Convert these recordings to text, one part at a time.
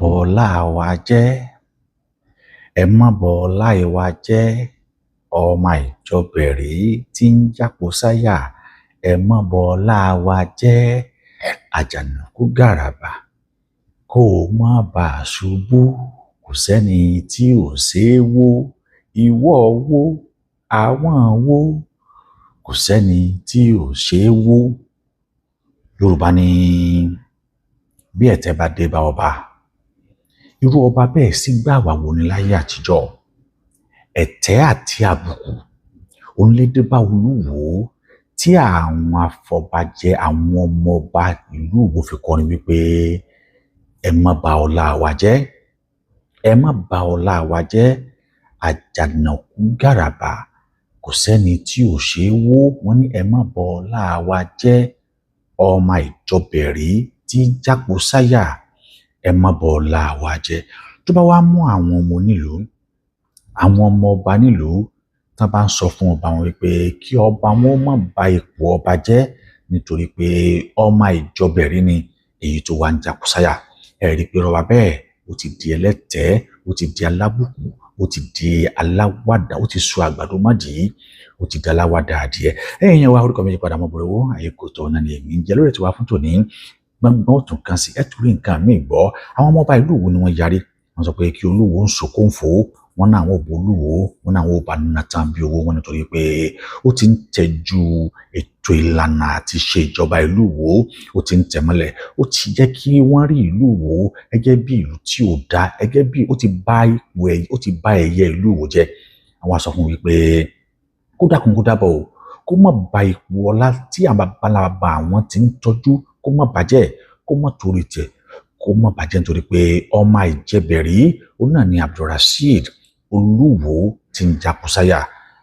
bọ̀ ọlá wa jẹ́, ẹ má bọ̀ ọlá wa jẹ́, ọmọ ìjọbẹ̀rí tí ń jápo sáyà, ẹ má bọ̀ ọlá wa jẹ́, àjànàkú gàràbà kó o má bàa ṣubú, kò sẹ́ni tí ò ṣeé wó, ìwọ wó, àwọn wó, kò sẹ́ni tí ò ṣeé wó. Yorùbá ní bí ẹ̀tẹ̀ bá dé bá ọba, irú ọba bẹ́ẹ̀ sì gbà wà wò ní láyé àtijọ́. Ẹ̀tẹ̀ àti àbùkù onílédè bá Olúwo tí àwọn afọbajẹ, àwọn ọmọ ọba ìlú Ìwó fi kọrin wípé ẹ má bà ọlá wa jẹ́, ẹ má bà ọlá wa jẹ́, àjànàkú gàràbà kò sẹ́ni tí ò ṣe é wó. Wọ́n ní ẹ má bà ọlá wa jẹ́, ọmọ ìjọbẹ̀rí tí ń jápo sáyà, ẹ má bà ọlá wa jẹ́. Tó bá wá mú àwọn ọmọ onílùú, àwọn ọmọ ọba nílùú tán bá ń sọ fún ọba wọn wípé kí ọba wọn má bà ipò ọba jẹ́ nítorí pé ọmọ ìjọbẹ̀rí ni èyí tó wá ń jápo sáyà, ẹ rí i pé ọba bẹ́ẹ̀ ó ti di ẹlẹ́tẹ̀ẹ́, ó ti di alábùkù, ó ti di aláwàdà, ó ti sọ àgbàdo mọ́dìí, ó ti di aláwàdà adìẹ. Ẹ̀yin yẹn wá orúkọ méjì padà mọ́ bọ̀rọ̀wọ́ àyè kò tó náà ni èmi ń jẹ́ lórí ètò wa fún tòní. Gbọ́ngbọ́n ó tún kan sí ẹ̀ torí nǹkan míì gbọ́. Àwọn ọmọ ọba ìlú Ìwó ni wọ́n yarí, wọ́n sọ pé kí Olúwo ń sòkó ń fò, wọ́n náà àwọn òbò Olúwo, wọ́n náà àwọn òbá nàtàn bí owó wọn nítorí pé ó ti ń tẹ̀jú ètò ìlànà àti ṣe ìjọba ìlú Ìwó, ó ti ń tẹ̀mọ́lẹ̀, ó ti jẹ́ kí wọ́n rí ìlú Ìwó gẹ́gẹ́ bí ìlú tí ò dá, gẹ́gẹ́ bí ó ti bá ẹ̀yẹ ìlú Ìwó jẹ́. Àwọn sọ fún wípé kó dákun kó dábọ̀ o, kó má bà ipò ọlá tí àwọn babaláwa àwọn ti ń tọ́jú kó má bàjẹ́, kó má torí tẹ̀, kó má bàjẹ́ nítorí pé ọmọ ìjẹbẹ̀rí òun náà ni Abdulrasheed Olúwo ti ń jápo sáyà.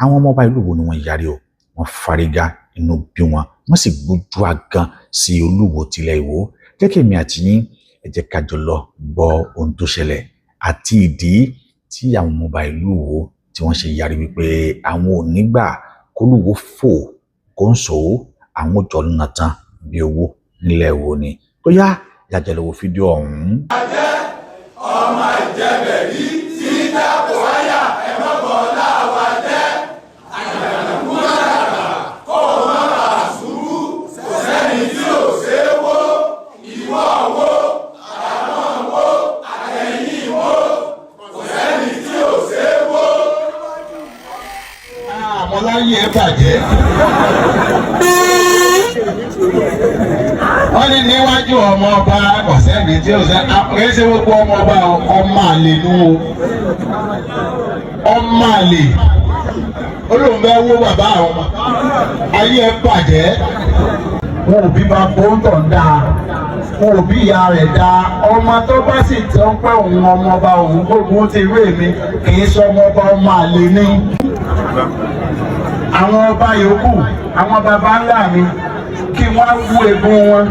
Àwọn ọmọ ọba ìlú Ìwó ni wọ́n yarí o, wọ́n fárígá, inú bí wọn sì gbójú àgan sí Olúwo tilẹ̀ Ìwó. Jẹ́ kí èmi àti yín ẹ jẹ́ ká jọ lọ gbọ́ ohun tó ṣẹlẹ̀ àti ìdí tí àwọn ọmọ ọba ìlú Ìwó tí wọ́n ṣe yarí wípé àwọn ò ní gbà k'Olúwo fò kó ń sọ àwọn òjò náà tán bí owó nílẹ̀ Ìwó ni. Tó yá ìyájẹ́ lọ́wọ́ fídíò ọ̀hún. Ọmọ ìjẹbẹ̀rí tí jápo sáyà, ẹ má bọ̀ ọlá wa jẹ́, àjànàkú gàràbà kó o má bàa ṣubú, kò sẹ́ni tí ò ṣe é wó, ìwọ wó, àwọn wó, àtẹ̀yìn wó, kò sẹ́ni tí ò ṣe é wó. Àmọ́ láyé ẹ bàjẹ́. Wọ́n ní níwájú ọmọ ọba ọ̀sẹ́ni tí ó ṣe àpèsè gbogbo ọmọ ọba ọmọ àlè nù o, ọmọ àlè olóńgbẹ wó bàbá àwọn ayé ẹ bàjẹ́. Wọn ò bí bá bóńtọ̀ dáa, wọn ò bí ìyá rẹ̀ dáa, ọmọ tó bá sì tẹ́ ń pẹ́ òun ọmọ ọba òun gbógun ti rí èmi kì í sọ ọmọ ọba ọmọ àlè ní. Àwọn ọba yòókù, àwọn baba ńlá mi kí wọ́n wú egun wọn,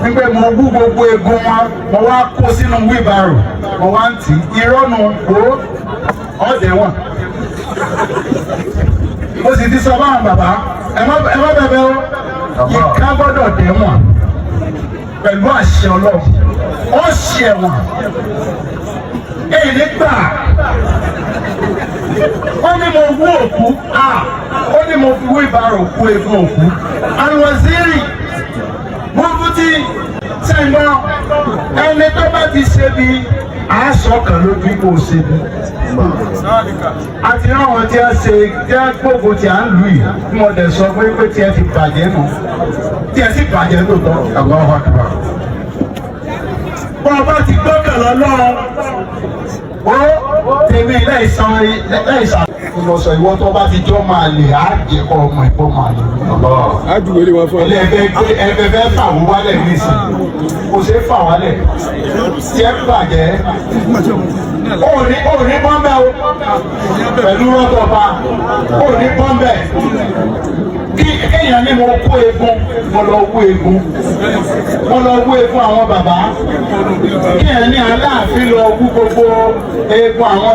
nígbà mo wú gbogbo egun wọn, mo wá kó sínú wíbarò, mo wá ń tì í ìrọ́nù kó ọ̀dẹ̀ wọn. Mo sì ti sọ báwọn bàbá ẹ má bẹ̀bẹ̀ o, ìka gbọ́dọ̀ dẹ̀ wọ̀n pẹ̀lú àṣẹ Ọlọ́run, ó ṣe ẹ̀wọ̀n èyí nígbà. Wọ́n ní mo wú òkú, ó ní mo fi wíbarò kú egun òkú. Alwaziri Mufti sẹ́gbọ́n ẹni tó bá ti ṣe bí aṣọ kan lójú kò ṣe bí. Àti àwọn tí a ṣe tí a gbogbo tí a ń lù yìí tí mo dẹ̀ sọ pé tí ẹ ti bàjẹ́ nù, tí ẹ sì bàjẹ́ lóòótọ́. Allahu Akbar. Bọ́n bá ti gbọ́kàn lọ́lọ́run, ó tèmi láìsàn. Mo sọ ìwọ tó bá ti jọ máa lè á jẹ kọ ọmọ ìbọn máa lè. Á ju wẹlé wọn fún ẹ. Ẹgbẹ́ fẹ́ fà wọ́n wálẹ̀ nísìnyí, kò ṣeé fà wálẹ̀, tí ẹ bàjẹ́. Òní bọ́m̀bẹ́ o, pẹ̀lú rọ́tọ̀ba, òní bọ́m̀bẹ́. Kéèyàn ní mo kó egun, mo lọ wó egun, àwọn bàbá. Kéèyàn ní Aláàfin lọ wú gbogbo egun àwọn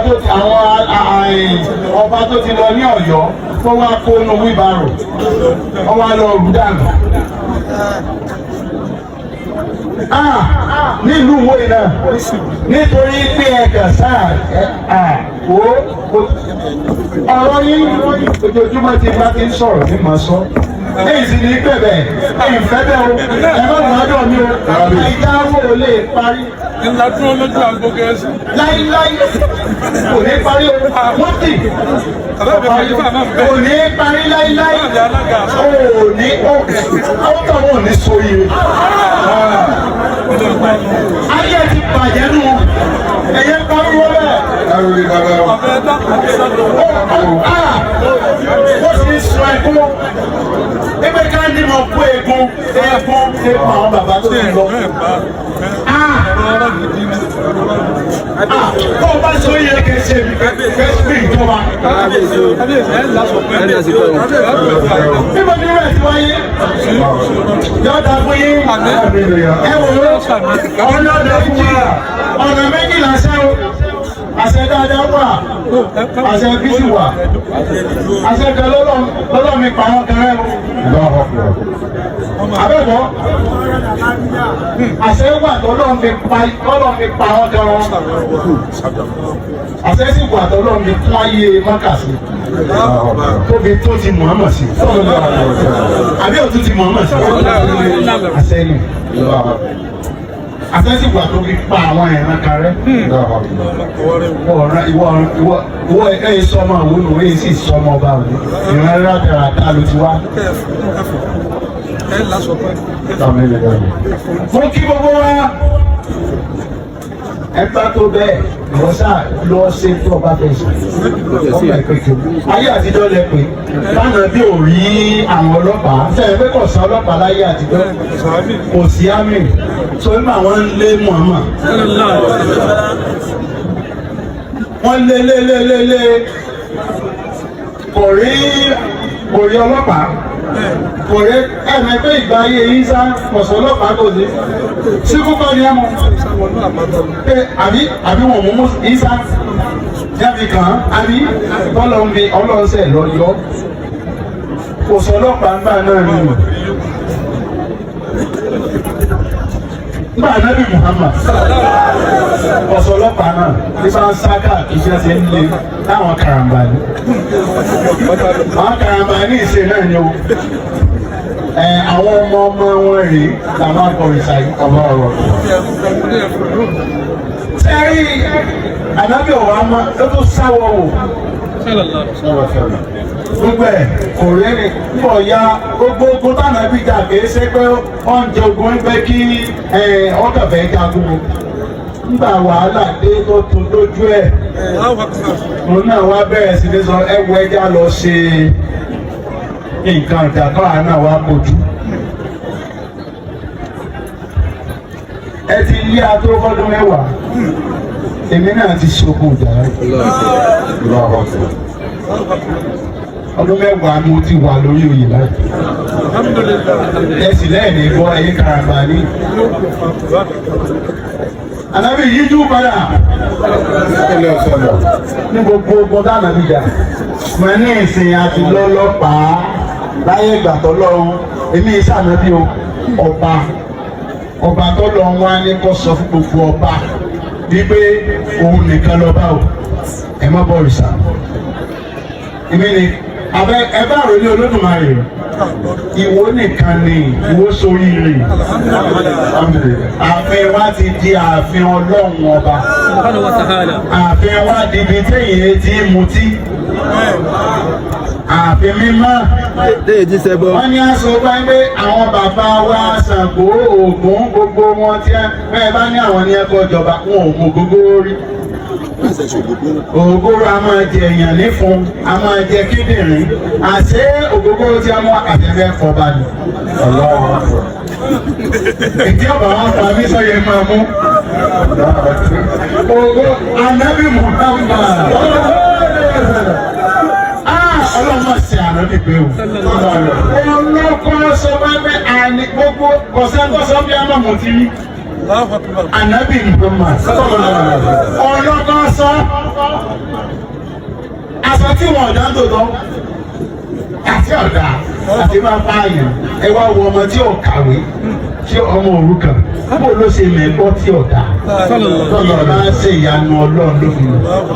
ọba tó ti lọ ní Ọ̀yọ́ tó wá kó nu wíbarò, wọ́n wá lọ rú dànù. nílùú wo iná nítorí pé ẹ̀kà sáà ọ̀rọ̀ yín ojoojúmọ́ tí bá ti ń sọ̀rọ̀ ní màá sọ. Èyí sì ní bẹ̀bẹ̀ ẹ̀yìn fẹ́ bẹ́ o ẹ má wọ́n dọ̀ mí o àìdáwó ò lè parí. Ìlà dúró lójú àgbo gẹ̀ẹ́sì. Láíláí kò ní parí o wọ́n tì kò ní parí láíláí ò ní ó tọ̀wọ́ ò ní sórí o. Ayé ti bàjẹ́ nù ẹ̀yẹ pariwo bẹ́ẹ̀. Ó sì sọ ẹ̀kọ́ ebe ká ní mo kó egun àwọn bàbá tó ti lọ. Tó o bá sọ yẹ kẹsẹ̀ mi ìjọba. Níbo ni rẹ̀ ti wáyé? Yọ̀ọ̀dà fún yín. Ẹ wò ó, ọ̀nà méjìlá sẹ́wọ̀. Àṣẹ dáadáa wà, àṣẹ bísí wà, àṣẹ kan lọ́lọ́ mi pa àwọn kan rẹ̀ o. Abẹ́bọ̀, àṣẹ wà tọ́lọ́ mi pa àwọn kan wọn. Àṣẹ sì wà tọ́lọ́ mi fún ayé mákàsí. Tóbi tó ti Muhammad sí. Àbí òtún ti Muhammad sí. Àṣẹ ni. Àṣẹ́sì wà tó fi pa àwọn ẹ̀ràn kan rẹ̀. Ìwọ ẹ̀yìn sọmọ àwọn olùwé sì sọmọ ọba òní. Ìran rádaràdá ló ti wá. Mo kí gbogbo wa. Ẹ bá tó bẹ́ẹ̀ ìwọ sáà lọ ṣe tó ọba fẹ́ ṣe. Ọmọ ìpèkè. Ayé àtijọ́ lẹ pé báwọn bí ò rí àwọn ọlọ́pàá. Sẹ́yìn pé kò sí ọlọ́pàá láyé àtijọ́. Kò sí àmì. So nígbà wọ́n lé Muhammad. Wọ́n lé kò rí ọlọ́pàá. Kò rí pé ìgbà ayé Ìsá kọ̀sọ̀ ọlọ́pàá kò sí. Sí púpọ̀ ni ẹ mọ̀. Àbí wọn mú Ìsá jáde kàn án. Àbí ọlọ́ọ̀sẹ̀ lọ yọ. Kò sọ ọlọ́pàá ń bá náà nínú. Nígbà Nábì Muhammad ọ̀sọ̀ ọlọ́pàá náà ní bá ń sáká iṣẹ́ ṣe ń lé láwọn karambani. Àwọn karambani ìṣe náà ni o. Àwọn ọmọ wọn rèé làwọn akọ̀rìṣà yìí ọba ọ̀rọ̀. Sẹ́rí ànábì ọ̀wá máa ló tún sáwọ́ wò. Gbogbo ẹ̀ kò rí ni pọ̀ ya gbogbo ogun tánà bí jà kìí ṣe pé oúnjẹ ogun ń pẹ́ kí ọkàfẹ́ jagun. Nígbà wàhálà dé tó tún lójú ẹ̀. Òun náà wá bẹ̀rẹ̀ sí ní sọ ẹwọ ẹja lọ ṣe nǹkan ìjàkọ́ àná wa kojú. Ẹ ti lé ató fọ́dún mẹ́wàá. Èmi náà ti ṣokùn ìjà rẹ̀. Ọdún mẹ́wàá mo ti wà lórí oyè láì. Ẹ sì lẹ́yìn ní gbọ́ ẹ̀yìn karambani. Ànábì yíjú padà. Ní gbogbo ọgbọ́n dáná bí jà. Mo ní ìsìn àti lọ́lọ́pàá láyé ìgbà tọ́lọ́run. Èmi ìsànábì ọba tọ́lọ́run wá ní kó sọ fún gbogbo ọba wípé òun nìkan lọ́ba o. Ẹ má bọ̀ òrìṣà. Èmi ni ẹ bá ròyìn Olódùmarè ìwọ nìkan ni ìwọ sórí rẹ̀. Ààfin wa ti di ààfin Ọlọ́run ọba. Ààfin wa di ibi téèyàn ti mutí. Ààfin mímọ́. Wọ́n ní aṣọ pé àwọn bàbá wa Ṣàngó Ògún gbogbo wọn tí bẹ́ẹ̀ bá ní àwọn ní ẹ̀kọ́ ìjọba wọn ò mọ gbogbo rí. Ògógóró a máa jẹ èèyàn nífun, a máa jẹ kíndìnrín, àṣé ògógóró tí a mú àtẹ̀fẹ́ fọba ni. Ìdí ọ̀bà wọn pa mí sọ yẹn máa mú. Ògó Ànábì Muhammad. Ọlọ́run máa ṣe ànábì pé o. Ọlọ́kọ́ sọ pé àní gbogbo kọ̀sẹ́ńtọ́sọ́ bí a máa mú ti rí. Ànábì Muhammad ọlọ́gọ́ sọ aṣọ tí wọ́n ọ̀dá ń tòótọ́ àti ọ̀dà àti máa pààyàn ẹ wá wo ọmọ tí ò kàwé tí ọmọ òrukàn bó ló ṣe mẹ́gbọ́ tí ò dá tọ́lọ̀ máa ṣe ìyanu ọlọ́run lófin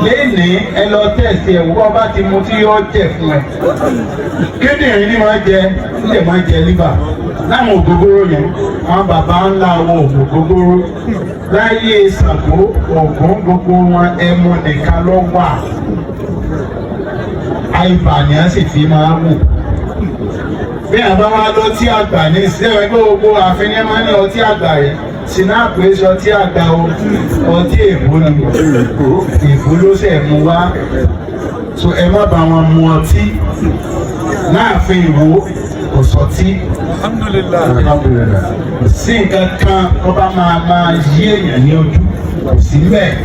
lẹ́ni ẹ lọ tẹ̀sí ẹ̀ wọ́n bá ti mu tí yóò jẹ fún ẹ kíndìnrín ni wọ́n jẹ lè máa jẹ líbà láwọn ògógóró yẹn àwọn bàbá ńlá wọn ògógóró láyé Ṣàngó Ògún gbogbo wọn ẹmu nìkan ló wà àìbà ni a sì fi máa wù bí àbá wa lọ tí àgbà ní ìsẹ́wọ̀n gbogbo àfihàn máa ní ọtí àgbà rẹ̀ sinapu èso ọtí àgbà o ọtí èbó ni èbó ló ṣe mú wá so ẹ má bá wọn mu ọtí láàfin Ìwó kò sọtí sí nǹkan kan wọ́n bá máa yí èèyàn ní ojú kò sí bẹ́ẹ̀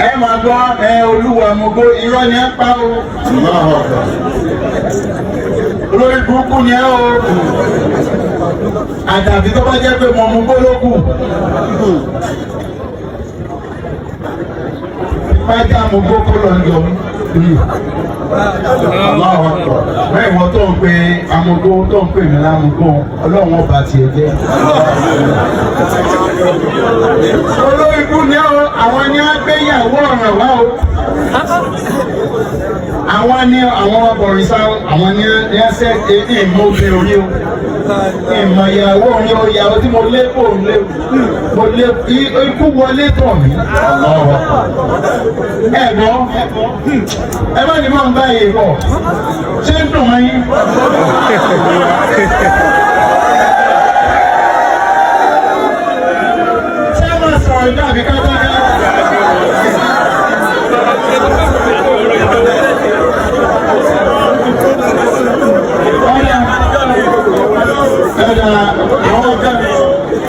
ẹ máa gbọ́ olúwa mogo irọ́ ni ẹ pa o olórí burúkú ni ẹ o àdàbí tó bá jẹ́ pé mo mú gbólókù bájá mo gbókó lọ yọ bẹ́ẹ̀ wọ́n tó ń pe amúgbó tó ń pè mí lámúgbó ọlọ́run ọba tiẹ̀ jẹ́ olórí burúkú ni ẹ o àwọn ni á gbéyàwó ọ̀ràn wá o àwọn ni àwọn abọ̀rìṣà àwọn ni ẹsẹ̀ ìmọ̀ obìnrin orí o ìmọ̀ ìyàwó orí o ìyàwó tí mo lé kò lé mo lé ikú wọlé tọ̀ mí ẹ̀gbọ́n ẹ má ní máa ń bá yìí bọ̀ ṣé ń dùn mọ́ yín. ṣé máa sọ̀rọ̀ ìgbà àbí ká bá dá.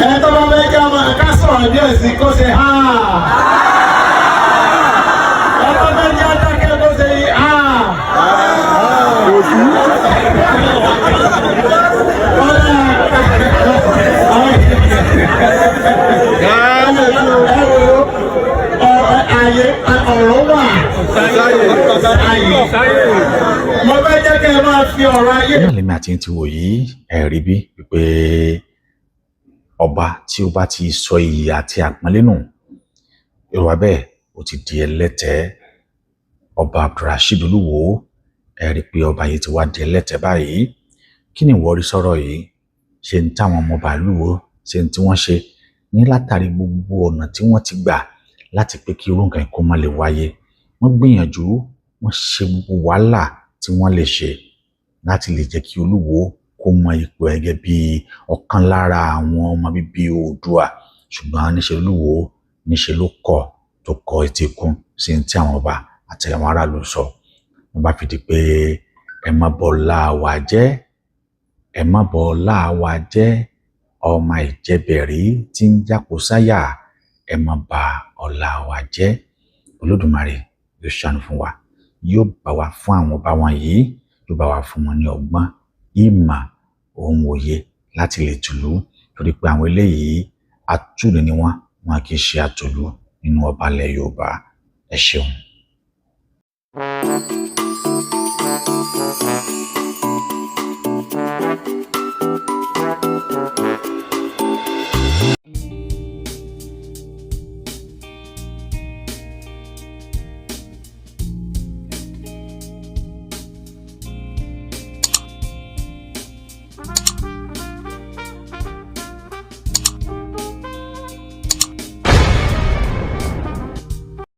Ẹ̀tọ́ bá fẹ́ kí a máa ká sọ̀rọ̀ díẹ̀ sí kó ṣe ha. Ẹ̀tọ́ fẹ́ kí a dákẹ́ kó ṣe ha. Ọ̀rọ̀ wà. Mo fẹ́ jẹ́ kí ẹ máa fi ọ̀rọ̀ ayé. Ní àlẹ́mí àti ti wò yìí ẹ̀rí bí wípé ọba tí ó bá ti sọ iyì àti àpọ́nlé nù Yorùbá bẹ́ẹ̀ ó ti di ẹlẹ́tẹ̀ẹ́. Ọba Abdulrasheed Olúwo ẹ̀rí pé ọba yìí ti wá di ẹlẹ́tẹ̀ẹ́ báyìí. Kí ni ìwọ rí sọ̀rọ̀ yìí? Ṣé ń táwọn ọmọ bàálùwò ṣe ń tí wọ́n ṣe ní látàrí gbogbo ọ̀nà tí wọ́n ti gbà láti pé kí irú nǹkan kó má lè wáyé? Wọ́n gbìyànjú, wọ́n ṣe gbogbo wàhálà tí wọ́n lè ṣe láti lè jẹ́ kí Olúwo kó mọ ipò gẹ́gẹ́ bí ọ̀kan lára àwọn ọmọ bíbí Oòduà, ṣùgbọ́n níṣẹ́ Olúwo níṣẹ́ ló kọ̀ tó kọ etí kún sí ti àwọn ọba àti àwọn aráàlú sọ. Wọ́n bá fi di pé ẹ má bọ̀ láwa jẹ́, ẹ má bọ̀ láwa jẹ́, ọmọ ìjẹbẹ̀rí tí ń jápò sáyà, ẹ má bà ọ̀la wa jẹ́. Olódùmarè yóò ṣàánú fún wa, yóò bá wa fún àwọn ọba wọn yìí, yóò bá wa fún wọn ní ọgbọ́n, ìmọ̀, ohun òye láti lè tùlú, torí pé àwọn eléyìí atúlù ni wọn kì í ṣe àtòlù nínú ọba ilẹ̀ Yorùbá. Ẹ ṣeun.